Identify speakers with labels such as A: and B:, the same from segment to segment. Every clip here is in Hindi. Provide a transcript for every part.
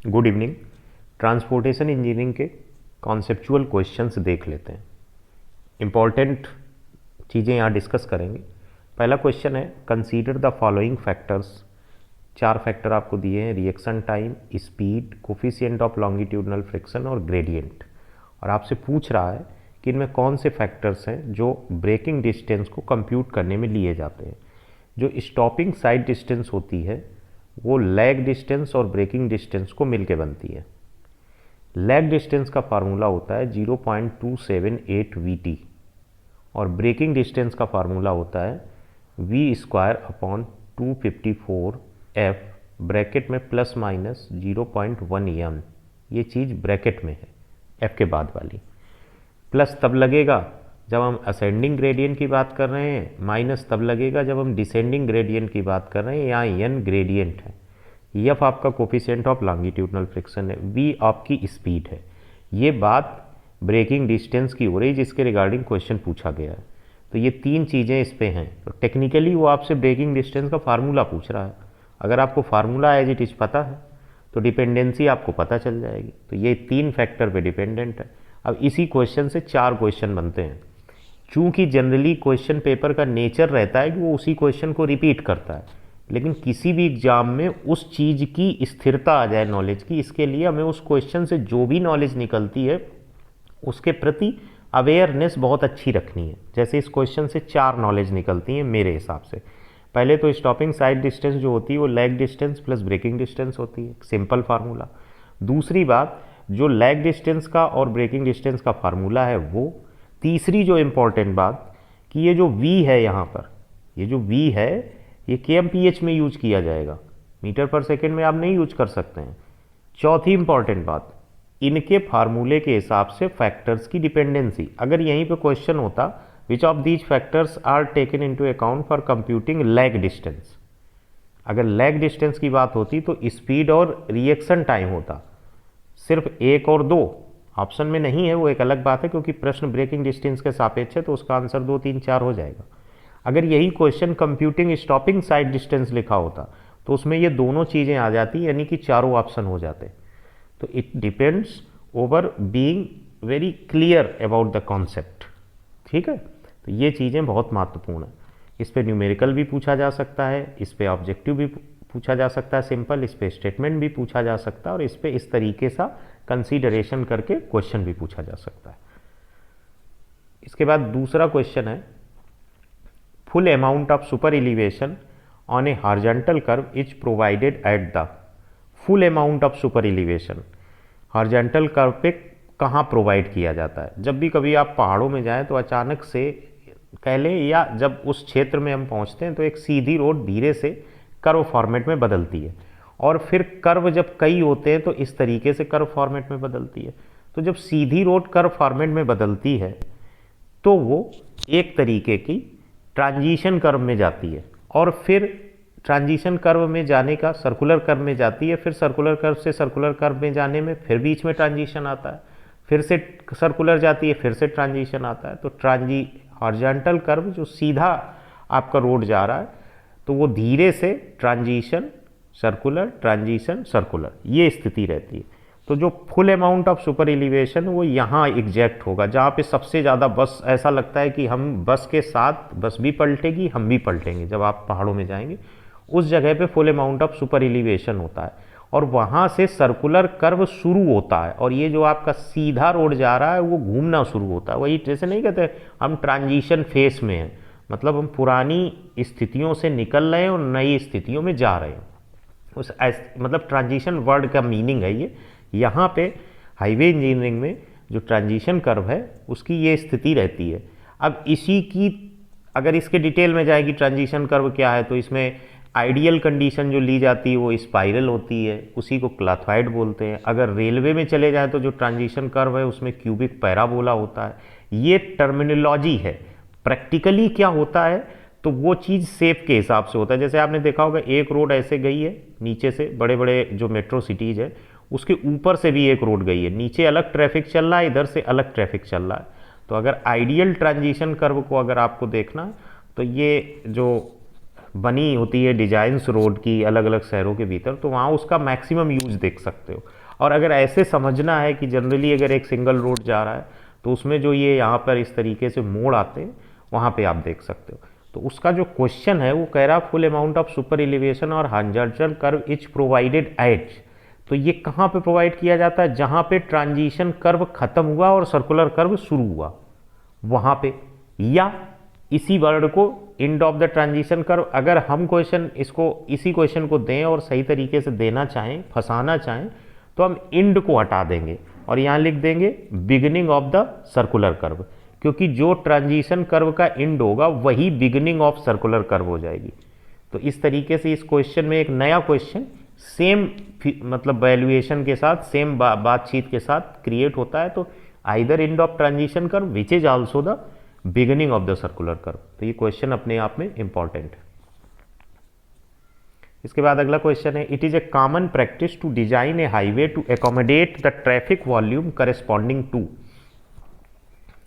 A: Good evening. ट्रांसपोर्टेशन इंजीनियरिंग के कॉन्सेप्चुअल क्वेश्चंस देख लेते हैं। इम्पॉर्टेंट चीज़ें यहाँ डिस्कस करेंगे। पहला क्वेश्चन है, consider the following factors. 4 factor आपको दिए हैं, reaction time, speed, coefficient of longitudinal friction और ग्रेडियंट। और आपसे पूछ रहा है कि इनमें कौन से फैक्टर्स हैं जो ब्रेकिंग डिस्टेंस को कंप्यूट करने में लिए जाते हैं। जो स्टॉपिंग साइड डिस्टेंस होती है वो लैग डिस्टेंस और ब्रेकिंग डिस्टेंस को मिलके बनती है। लैग डिस्टेंस का फार्मूला होता है 0.278 वीटी और ब्रेकिंग डिस्टेंस का फार्मूला होता है v²/254 f ब्रैकेट में प्लस माइनस 0.1 m। ये चीज़ ब्रैकेट में है, f के बाद वाली। प्लस तब लगेगा जब हम असेंडिंग ग्रेडियंट की बात कर रहे हैं, माइनस तब लगेगा जब हम डिसेंडिंग ग्रेडियंट की बात कर रहे हैं। यहाँ n ग्रेडियंट है, एफ आपका कोफिशिएंट ऑफ लॉन्गिट्यूडनल फ्रिक्शन है, वी आपकी स्पीड है। ये बात ब्रेकिंग डिस्टेंस की हो रही जिसके रिगार्डिंग क्वेश्चन पूछा गया है। तो ये 3 चीज़ें इस पे हैं। तो टेक्निकली वो आपसे ब्रेकिंग डिस्टेंस का फार्मूला पूछ रहा है। अगर आपको फार्मूला एज इट इज पता है तो डिपेंडेंसी आपको पता चल जाएगी। तो ये 3 फैक्टर पे डिपेंडेंट है। अब इसी क्वेश्चन से 4 क्वेश्चन बनते हैं। चूँकि जनरली क्वेश्चन पेपर का नेचर रहता है कि वो उसी क्वेश्चन को रिपीट करता है, लेकिन किसी भी एग्जाम में उस चीज़ की स्थिरता आ जाए नॉलेज की, इसके लिए हमें उस क्वेश्चन से जो भी नॉलेज निकलती है उसके प्रति अवेयरनेस बहुत अच्छी रखनी है। जैसे इस क्वेश्चन से 4 नॉलेज निकलती हैं मेरे हिसाब से। पहले तो स्टॉपिंग साइड डिस्टेंस जो होती है वो lag distance plus braking distance होती है, सिंपल फार्मूला। दूसरी बात, जो लैग डिस्टेंस का और ब्रेकिंग डिस्टेंस का फार्मूला है वो। तीसरी जो इम्पॉर्टेंट बात कि ये जो v है यहाँ पर, ये जो v है ये kmph में यूज किया जाएगा, मीटर पर सेकेंड में आप नहीं यूज कर सकते हैं। चौथी इंपॉर्टेंट बात, इनके फार्मूले के हिसाब से फैक्टर्स की डिपेंडेंसी। अगर यहीं पे क्वेश्चन होता which of these factors are taken into account for computing lag distance, अगर लैग डिस्टेंस की बात होती तो स्पीड और रिएक्शन टाइम होता। सिर्फ 1 और 2 ऑप्शन में नहीं है, वो एक अलग बात है, क्योंकि प्रश्न ब्रेकिंग डिस्टेंस के सापेक्ष है तो उसका आंसर 2, 3, 4 हो जाएगा। अगर यही question computing stopping side distance लिखा होता तो उसमें ये दोनों चीज़ें आ जाती, यानी कि चारों ऑप्शन हो जाते। तो it depends over being very clear about the concept. ठीक है, तो ये चीज़ें बहुत महत्वपूर्ण है। इस पे न्यूमेरिकल भी पूछा जा सकता है, इस पे ऑब्जेक्टिव भी पूछा जा सकता है सिंपल, इस पे स्टेटमेंट भी पूछा जा सकता है और इस पे इस तरीके सा कंसीडरेशन करके क्वेश्चन भी पूछा जा सकता है। इसके बाद दूसरा क्वेश्चन है, full amount of super elevation on A horizontal curve is provided at the. Full amount of super elevation horizontal curve पे कहाँ प्रोवाइड किया जाता है? जब भी कभी आप पहाड़ों में जाएं तो अचानक से कह लें, या जब उस क्षेत्र में हम पहुंचते हैं तो एक सीधी रोड धीरे से कर्व फॉर्मेट में बदलती है, और फिर कर्व जब कई होते हैं तो इस तरीके से कर्व फॉर्मेट में बदलती है। तो जब सीधी रोड कर्व फॉर्मेट में बदलती है तो वो एक तरीके की ट्रांजिशन कर्व में जाती है, और फिर ट्रांजिशन कर्व में जाने का सर्कुलर कर्व में जाती है, फिर सर्कुलर कर्व से सर्कुलर कर्व में जाने में फिर बीच में ट्रांजिशन आता है, फिर से सर्कुलर जाती है, फिर से ट्रांजिशन आता है। तो हॉरिजॉन्टल कर्व जो सीधा आपका रोड जा रहा है तो वो धीरे से ट्रांजिशन सर्कुलर ट्रांजिशन सर्कुलर, ये स्थिति रहती है। तो जो full amount of super elevation वो यहाँ एग्जैक्ट होगा, जहाँ पे सबसे ज़्यादा बस ऐसा लगता है कि हम बस के साथ बस भी पलटेगी, हम भी पलटेंगे। जब आप पहाड़ों में जाएंगे उस जगह पे full amount of super elevation होता है, और वहाँ से सर्कुलर कर्व शुरू होता है, और ये जो आपका सीधा रोड जा रहा है वो घूमना शुरू होता है। वही जैसे नहीं कहते हम ट्रांजिशन फेस में हैं, मतलब हम पुरानी स्थितियों से निकल रहे हैं और नई स्थितियों में जा रहे हैं। मतलब ट्रांजिशन वर्ड का मीनिंग है ये। यहाँ पे हाईवे इंजीनियरिंग में जो ट्रांजिशन कर्व है उसकी ये स्थिति रहती है। अब इसी की अगर इसके डिटेल में जाएगी ट्रांजिशन कर्व क्या है, तो इसमें आइडियल कंडीशन जो ली जाती है वो स्पाइरल होती है, उसी को क्लाथॉइड बोलते हैं। अगर रेलवे में चले जाए तो जो ट्रांजिशन कर्व है उसमें क्यूबिक पैराबोला होता है। ये टर्मिनोलॉजी है। प्रैक्टिकली क्या होता है तो वो चीज़ सेफ के हिसाब से होता है। जैसे आपने देखा होगा एक रोड ऐसे गई है नीचे से, बड़े बड़े जो मेट्रो सिटीज़ है उसके ऊपर से भी एक रोड गई है, नीचे अलग ट्रैफिक चल रहा है, इधर से अलग ट्रैफिक चल रहा है। तो अगर आइडियल ट्रांजिशन कर्व को अगर आपको देखना तो ये जो बनी होती है डिजाइन्स रोड की अलग अलग शहरों के भीतर, तो वहाँ उसका मैक्सिमम यूज देख सकते हो। और अगर ऐसे समझना है कि जनरली अगर एक सिंगल रोड जा रहा है तो उसमें जो ये यहाँ पर इस तरीके से मोड़ आते हैं, वहाँ पे आप देख सकते हो। तो उसका जो क्वेश्चन है वो कह रहा full amount of super elevation और हांजर्जन कर्व इज प्रोवाइडेड एट, तो ये कहाँ पे प्रोवाइड किया जाता है, जहाँ पे ट्रांजिशन कर्व खत्म हुआ और सर्कुलर कर्व शुरू हुआ वहाँ पे, या इसी वर्ड को end of the transition curve. अगर हम क्वेश्चन इसको इसी क्वेश्चन को दें और सही तरीके से देना चाहें, फंसाना चाहें, तो हम एंड को हटा देंगे और यहाँ लिख देंगे beginning of the circular curve, क्योंकि जो ट्रांजिशन कर्व का एंड होगा वही बिगिनिंग ऑफ सर्कुलर कर्व हो जाएगी। तो इस तरीके से इस क्वेश्चन में एक नया क्वेश्चन सेम मतलब वैल्यूएशन के साथ, सेम बातचीत के साथ क्रिएट होता है। तो either end of transition curve which is also the beginning of the circular curve. तो ये क्वेश्चन अपने आप में इंपॉर्टेंट है। इसके बाद अगला क्वेश्चन है, it is a common practice to design a highway to accommodate the traffic volume corresponding to.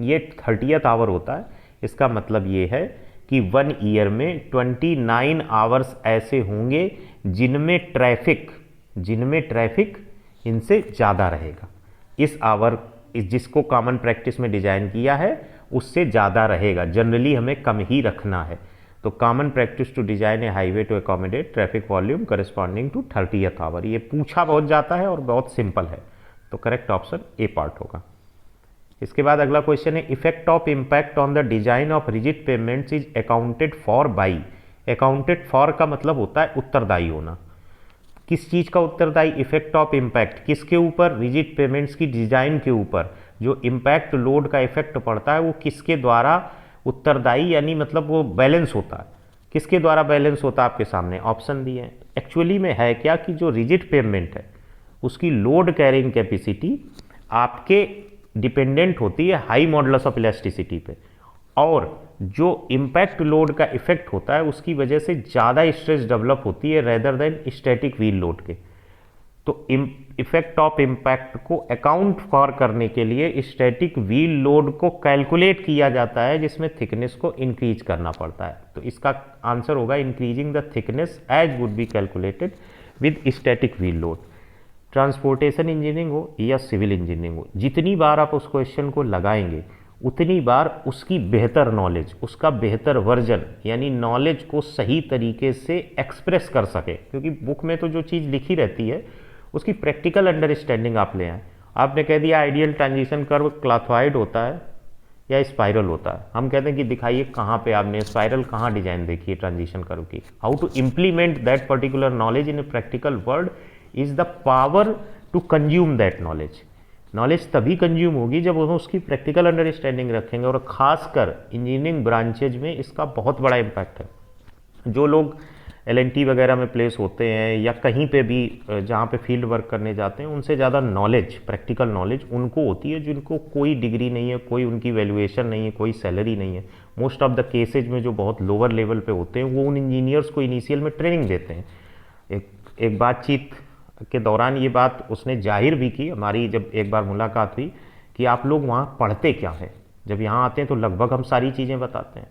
A: ये 30th आवर होता है। इसका मतलब ये है कि 1 ईयर में 29 आवर्स ऐसे होंगे जिनमें ट्रैफिक इनसे ज़्यादा रहेगा। इस आवर जिसको कॉमन प्रैक्टिस में डिजाइन किया है उससे ज़्यादा रहेगा, जनरली हमें कम ही रखना है। तो common practice to design a highway to accommodate traffic volume corresponding to 30th hour. ये पूछा बहुत जाता है और बहुत सिंपल है, तो करेक्ट ऑप्शन ए पार्ट होगा। इसके बाद अगला क्वेश्चन है, effect of impact on the design of rigid payments is accounted for by. Accounted for का मतलब होता है उत्तरदायी होना। किस चीज़ का उत्तरदायी? इफेक्ट ऑफ इम्पैक्ट किसके ऊपर? रिजिड पेमेंट्स की डिजाइन के ऊपर। जो इम्पैक्ट लोड का इफेक्ट पड़ता है वो किसके द्वारा उत्तरदायी, यानी मतलब वो बैलेंस होता है। किसके द्वारा बैलेंस होता है? आपके सामने ऑप्शन दिए हैं। एक्चुअली में है क्या कि जो रिजिड पेमेंट है उसकी लोड कैरिंग कैपेसिटी आपके डिपेंडेंट होती है हाई मॉडुलस ऑफ इलास्टिसिटी पे, और जो इम्पैक्ट लोड का इफेक्ट होता है उसकी वजह से ज़्यादा स्ट्रेस डेवलप होती है rather than static wheel load के। तो इफेक्ट ऑफ इम्पैक्ट को अकाउंट फॉर करने के लिए स्टैटिक व्हील लोड को कैलकुलेट किया जाता है, जिसमें थिकनेस को इंक्रीज करना पड़ता है। तो इसका आंसर होगा increasing the thickness as would be calculated with static wheel load. Transportation engineering हो या सिविल इंजीनियरिंग हो, जितनी बार आप उस क्वेश्चन को लगाएंगे उतनी बार उसकी बेहतर नॉलेज, उसका बेहतर वर्जन, यानी नॉलेज को सही तरीके से एक्सप्रेस कर सके। क्योंकि बुक में तो जो चीज़ लिखी रहती है उसकी प्रैक्टिकल अंडरस्टैंडिंग आप ले आए। आपने कह दिया आइडियल ट्रांजिशन कर्व क्लॉथवाइड होता है या स्पाइरल होता है, हम कहते हैं कि दिखाइए कहाँ पे आपने स्पाइरल कहाँ डिजाइन देखी है ट्रांजिशन कर्व की। How to implement that particular knowledge in a practical world is the power to consume that knowledge. Knowledge तभी कंज्यूम होगी जब हम उसकी प्रैक्टिकल अंडरस्टैंडिंग रखेंगे, और खासकर इंजीनियरिंग ब्रांचेज में इसका बहुत बड़ा इम्पैक्ट है। जो लोग LNT वगैरह में प्लेस होते हैं या कहीं पे भी जहाँ पे फील्ड वर्क करने जाते हैं, उनसे ज़्यादा नॉलेज, प्रैक्टिकल नॉलेज उनको होती है जिनको कोई डिग्री नहीं है, कोई उनकी वैल्यूएशन नहीं है, कोई सैलरी नहीं है। मोस्ट ऑफ द केसेज में जो बहुत लोअर लेवल पे होते हैं वो उन इंजीनियर्स को इनिशियल में ट्रेनिंग देते हैं। एक बातचीत के दौरान ये बात उसने जाहिर भी की, हमारी जब एक बार मुलाकात हुई, कि आप लोग वहाँ पढ़ते क्या हैं, जब यहाँ आते हैं तो लगभग हम सारी चीज़ें बताते हैं।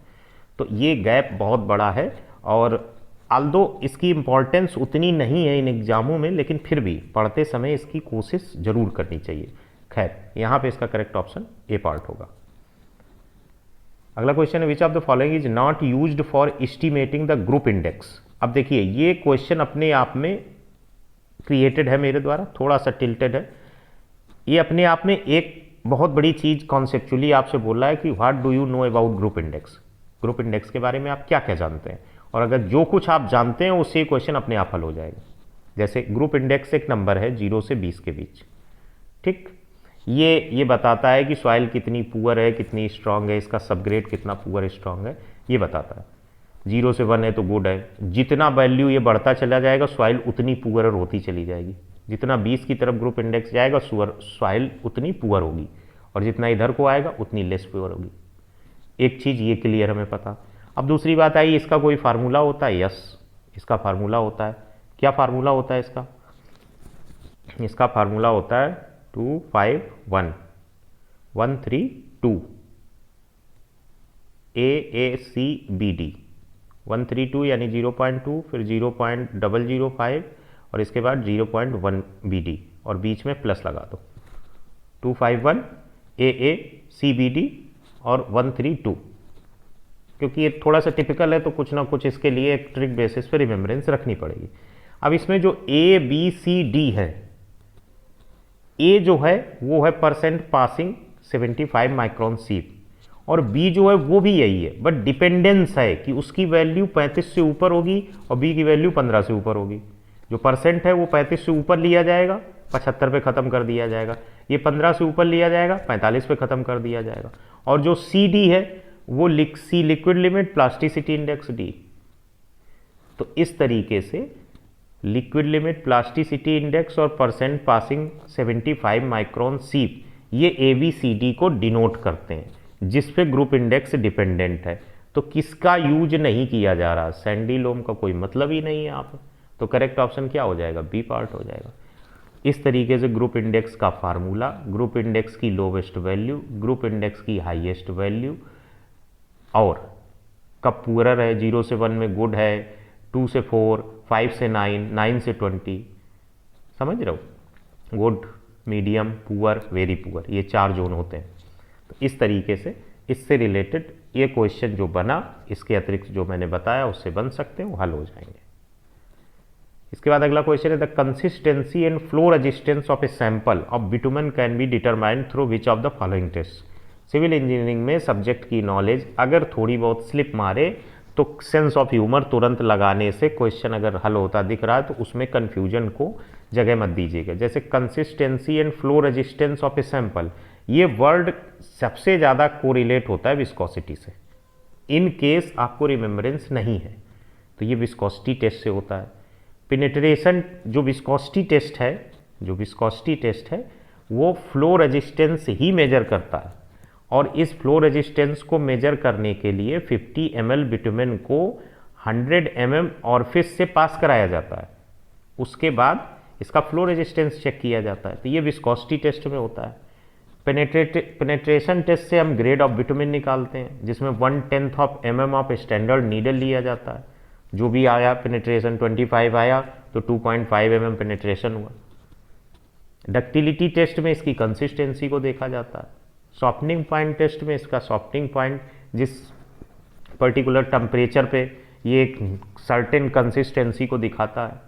A: तो ये गैप बहुत बड़ा है, और आल्दो इसकी इम्पॉर्टेंस उतनी नहीं है इन एग्जामों में, लेकिन फिर भी पढ़ते समय इसकी कोशिश जरूर करनी चाहिए। खैर, यहाँ पे इसका करेक्ट ऑप्शन ए पार्ट होगा। अगला क्वेश्चन है, विच of the following is not used for estimating the group index. अब देखिए ये क्वेश्चन अपने आप में क्रिएटेड है मेरे द्वारा, थोड़ा सा टिल्टेड है। ये अपने आप में एक बहुत बड़ी चीज़ कॉन्सेप्चुअली आपसे बोल रहा है कि what do you know about group index. Group index के बारे में आप क्या क्या जानते हैं, और अगर जो कुछ आप जानते हैं उससे क्वेश्चन अपने आप हल हो जाएगा। जैसे ग्रुप इंडेक्स एक नंबर है 0 से 20 के बीच, ठीक। ये बताता है कि सॉइल कितनी पुअर है, कितनी स्ट्रांग है, इसका सबग्रेड कितना पुअर स्ट्रांग है, ये बताता है। 0 से 1 है तो गुड है। जितना वैल्यू ये बढ़ता चला जाएगा सॉइल उतनी पुअर होती चली जाएगी। जितना 20 की तरफ ग्रुप इंडेक्स जाएगा सॉइल उतनी पुअर होगी, और जितना इधर को आएगा उतनी लेस पुअर होगी। एक चीज़ ये क्लियर हमें पता। अब दूसरी बात आई, इसका कोई फार्मूला होता है? यस, इसका फार्मूला होता है। क्या फार्मूला होता है इसका? इसका फार्मूला होता है 251 132 AACBD 132 यानी 0.2, फिर 0.005 और इसके बाद 0.1 BD और बीच में प्लस लगा दो। 251 AA CBD और 132, क्योंकि ये थोड़ा सा टिपिकल है तो कुछ ना कुछ इसके लिए एक ट्रिक बेसिस पे रिमेम्बरेंस रखनी पड़ेगी। अब इसमें जो ABCD है, A जो है वो है परसेंट पासिंग 75 माइक्रोन सीप और B जो है वो भी यही है, बट डिपेंडेंस है कि उसकी वैल्यू 35 से ऊपर होगी और B की वैल्यू 15 से ऊपर होगी। जो परसेंट है वो 35 से ऊपर लिया जाएगा, 75 पे ख़त्म कर दिया जाएगा। ये 15 से ऊपर लिया जाएगा, 45 पे ख़त्म कर दिया जाएगा। और जो CD है वो C liquid limit plasticity index D। तो इस तरीके से लिक्विड लिमिट प्लास्टिसिटी इंडेक्स और परसेंट पासिंग 75 माइक्रोन सीप ये ABCD को डिनोट करते हैं, जिस पे ग्रुप इंडेक्स डिपेंडेंट है। तो किसका यूज नहीं किया जा रहा? सैंडी लोम का कोई मतलब ही नहीं है यहाँ पे। तो करेक्ट ऑप्शन क्या हो जाएगा? बी पार्ट हो जाएगा। इस तरीके से ग्रुप इंडेक्स का फार्मूला, ग्रुप इंडेक्स की लोवेस्ट वैल्यू, ग्रुप इंडेक्स की हाईएस्ट वैल्यू, और कब पुअरर है, 0 से 1 में गुड है, 2 से 4, 5 से 9, 9 से 20, समझ रहे हो? Good, medium, poor, very poor, ये 4 जोन होते हैं। तो इस तरीके से इससे रिलेटेड ये क्वेश्चन जो बना, इसके अतिरिक्त जो मैंने बताया उससे बन सकते हैं, वो हल हो जाएंगे। इसके बाद अगला क्वेश्चन है the consistency and flow resistance of a sample of bitumen can be determined through which of the following test. Civil engineering में सब्जेक्ट की नॉलेज अगर थोड़ी बहुत स्लिप मारे तो सेंस ऑफ ह्यूमर तुरंत लगाने से क्वेश्चन अगर हल होता दिख रहा है तो उसमें कन्फ्यूजन को जगह मत दीजिएगा। जैसे consistency and flow resistance of a sample, ये वर्ड सबसे ज़्यादा कोरिलेट होता है विस्कोसिटी से। इन केस आपको रिमेम्बरेंस नहीं है तो ये विस्कोसिटी टेस्ट से होता है। पेनिट्रेशन जो विस्कोसिटी टेस्ट है वो फ्लो रेजिस्टेंस ही मेजर करता है, और इस फ्लो रेजिस्टेंस को मेजर करने के लिए 50 ml बिटुमेन को 100 mm ऑरफिस से पास कराया जाता है। उसके बाद इसका फ्लो रेजिस्टेंस चेक किया जाता है। तो ये विस्कोसिटी टेस्ट में होता है। पेनेट्रेशन टेस्ट से हम ग्रेड ऑफ बिटुमेन निकालते हैं, जिसमें 1/10 of mm of standard needle लिया जाता है। जो भी आया पेनेट्रेशन 25 आया तो 2.5 mm पेनेट्रेशन हुआ। डक्टिलिटी टेस्ट में इसकी कंसिस्टेंसी को देखा जाता है। सॉफ्टनिंग पॉइंट टेस्ट में इसका सॉफ्टनिंग पॉइंट जिस पर्टिकुलर टेम्परेचर पे ये एक सर्टेन कंसिस्टेंसी को दिखाता है।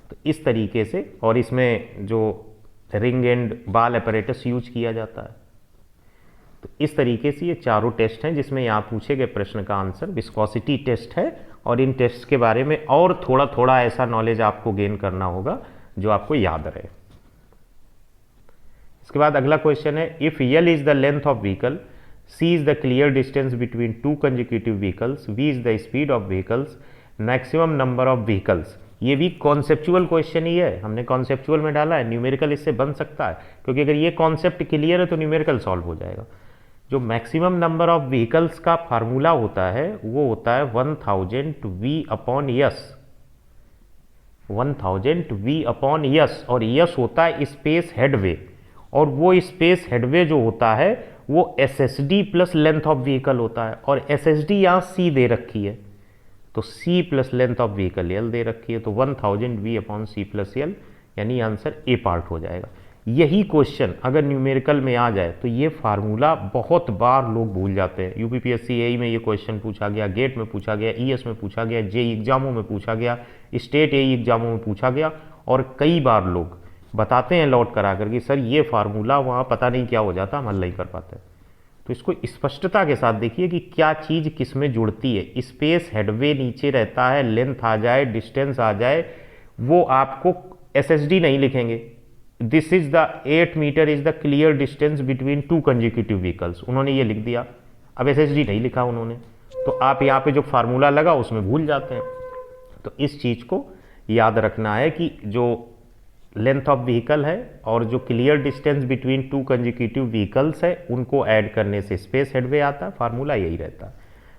A: तो इस तरीके से, और इसमें जो रिंग एंड बाल अपैरेटस यूज किया जाता है। तो इस तरीके से ये चारों टेस्ट हैं जिसमें यहाँ पूछे गए प्रश्न का आंसर विस्कोसिटी टेस्ट है। और इन टेस्ट के बारे में और थोड़ा थोड़ा ऐसा नॉलेज आपको गेन करना होगा जो आपको याद रहे। इसके बाद अगला क्वेश्चन है if L is the length of vehicle, C is the clear distance between 2 consecutive vehicles, V is the speed of vehicles, maximum number of vehicles. ये भी कॉन्सेप्चुअल क्वेश्चन ही है, हमने कॉन्सेप्चुअल में डाला है। न्यूमेरिकल इससे बन सकता है, क्योंकि अगर ये कॉन्सेप्ट क्लियर है तो न्यूमेरिकल सॉल्व हो जाएगा। जो मैक्सिमम नंबर ऑफ व्हीकल्स का फार्मूला होता है वो होता है 1000 V/S, 1000 V/S, और यस होता है स्पेस हेडवे, और वो स्पेस हेडवे जो होता है वो SSD plus length of vehicle होता है, और SSD यहाँ C दे रखी है तो C plus length of vehicle L दे रखी है। तो 1000 V/C प्लस L, यानी आंसर ए पार्ट हो जाएगा। यही क्वेश्चन अगर न्यूमेरिकल में आ जाए तो ये फार्मूला बहुत बार लोग भूल जाते हैं। UPPSC AE में ये क्वेश्चन पूछा गया, गेट में पूछा गया, ES में पूछा गया, JEE एग्जामों में पूछा गया, स्टेट AE एग्जामों में पूछा गया, और कई बार लोग बताते हैं लौट करा कर कि सर ये फार्मूला वहाँ पता नहीं क्या हो जाता, हम हल नहीं कर पाते। तो इसको स्पष्टता के साथ देखिए कि क्या चीज़ किस में जुड़ती है। स्पेस हेडवे नीचे रहता है, लेंथ आ जाए, डिस्टेंस आ जाए, वो आपको SSD नहीं लिखेंगे। This is the 8 metre is the clear distance between 2 consecutive vehicles, उन्होंने ये लिख दिया, अब SSD नहीं लिखा उन्होंने, तो आप यहाँ पे जो फार्मूला लगा उसमें भूल जाते हैं। तो इस चीज़ को याद रखना है कि जो लेंथ ऑफ व्हीकल है और जो clear distance between 2 consecutive vehicles है उनको ऐड करने से स्पेस हेडवे आता है, फार्मूला यही रहता है।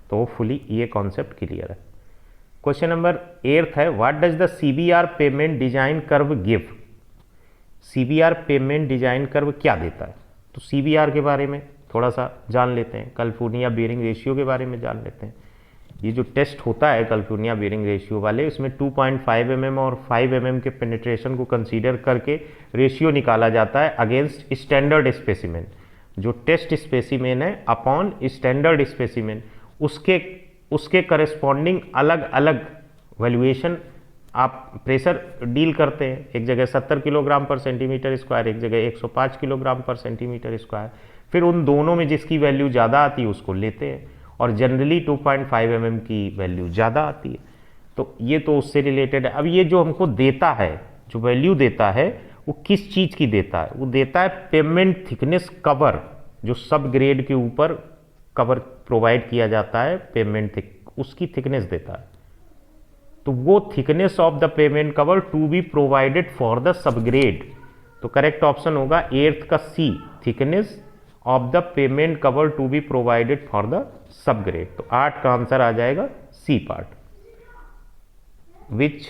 A: तो होपफुली ये कॉन्सेप्ट क्लियर है। क्वेश्चन नंबर 8 है what does the CBR payment design curve give. CBR payment design curve क्या देता है? तो CBR के बारे में थोड़ा सा जान लेते हैं, कैलिफोर्निया बेयरिंग रेशियो के बारे में जान लेते हैं। ये जो टेस्ट होता है कैलिफोर्निया बेयरिंग रेशियो वाले, उसमें 2.5 mm और 5 mm के पेनिट्रेशन को कंसीडर करके रेशियो निकाला जाता है अगेंस्ट स्टैंडर्ड स्पेसिमेन। जो टेस्ट स्पेसिमेन है अपॉन स्टैंडर्ड स्पेसिमेन, उसके करस्पॉन्डिंग अलग अलग वैल्यूएशन आप प्रेशर डील करते हैं। एक जगह 70 किलोग्राम पर सेंटीमीटर स्क्वायर, एक जगह 105 किलोग्राम पर सेंटीमीटर स्क्वायर, फिर उन दोनों में जिसकी वैल्यू ज़्यादा आती है उसको लेते हैं, और जनरली 2.5 mm की वैल्यू ज़्यादा आती है। तो ये तो उससे रिलेटेड है। अब ये जो हमको देता है, जो वैल्यू देता है, वो किस चीज़ की देता है? वो देता है पेवमेंट थिकनेस कवर, जो सब ग्रेड के ऊपर कवर प्रोवाइड किया जाता है पेवमेंट उसकी थिकनेस देता है। तो वो thickness of the pavement cover to be provided for the subgrade. तो करेक्ट ऑप्शन होगा 8th का c, thickness of the pavement cover to be provided for the subgrade. तो 8 का आंसर आ जाएगा सी पार्ट। विच